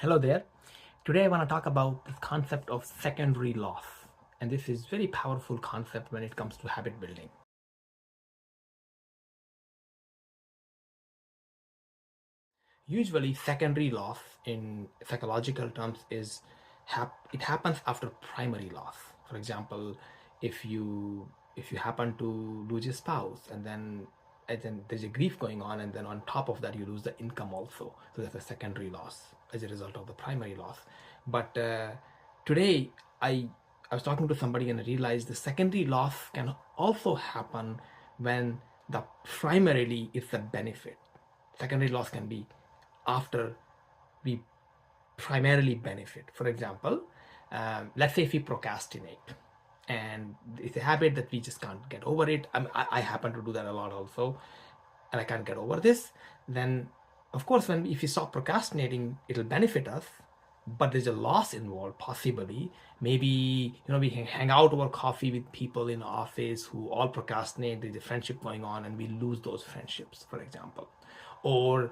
Hello there. Today I want to talk about this concept of secondary loss. And this is very powerful concept when it comes to habit building. Usually secondary loss in psychological terms is it happens after primary loss. For example, if you happen to lose your spouse and then there's a grief going on, and then on top of that you lose the income also, so that's a secondary loss as a result of the primary loss. But today i I was talking to somebody and I realized the secondary loss can also happen when the primarily is the benefit. Secondary loss can be after we primarily benefit. For example, let's say if we procrastinate and it's a habit that we just can't get over it. I happen to do that a lot also, and I can't get over this. Then of course, if we stop procrastinating, it'll benefit us, but there's a loss involved possibly. Maybe we can hang out over coffee with people in office who all procrastinate. There's a friendship going on and we lose those friendships, for example. Or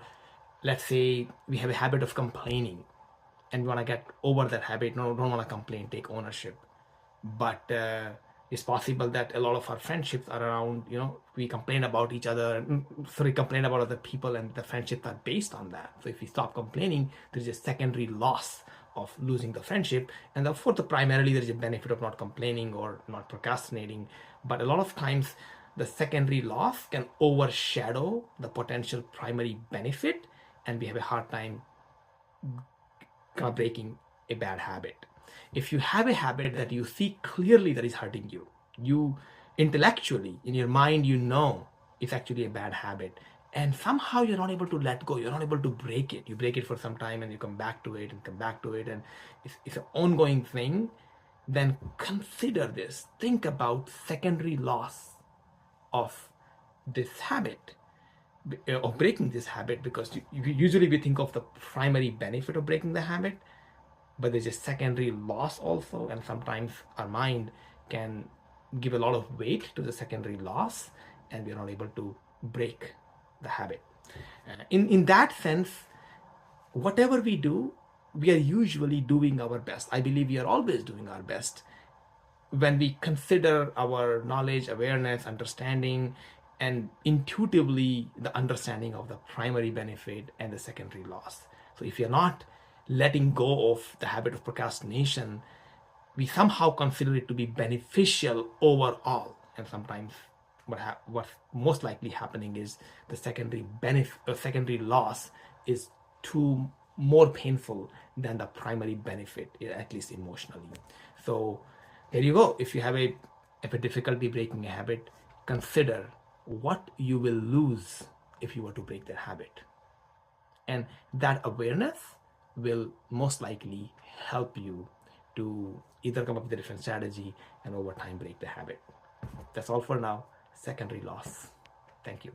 let's say we have a habit of complaining and we want to get over that habit. No, don't want to complain, take ownership. But it's possible that a lot of our friendships are around, we complain about each other, complain about other people, and the friendships are based on that. So if we stop complaining, there's a secondary loss of losing the friendship. And therefore, primarily there's a benefit of not complaining or not procrastinating. But a lot of times, the secondary loss can overshadow the potential primary benefit, and we have a hard time breaking a bad habit. If you have a habit that you see clearly that is hurting you, you intellectually in your mind it's actually a bad habit, and somehow you're not able to let go, you're not able to break it. You break it for some time and you come back to it and come back to it, and it's an ongoing thing. Then consider this. Think about secondary loss of this habit, of breaking this habit, because usually we think of the primary benefit of breaking the habit, but there's a secondary loss also, and sometimes our mind can give a lot of weight to the secondary loss and we're not able to break the habit. In that sense, whatever we do, we are usually doing our best. I believe we are always doing our best when we consider our knowledge, awareness, understanding, and intuitively the understanding of the primary benefit and the secondary loss. So if you're not letting go of the habit of procrastination, we somehow consider it to be beneficial overall. And sometimes what's most likely happening is the secondary benefit or secondary loss is too more painful than the primary benefit, at least emotionally. So there you go. If you have a difficulty breaking a habit, consider what you will lose if you were to break that habit. And that awareness will most likely help you to either come up with a different strategy and over time break the habit. That's all for now. Secondary loss. Thank you.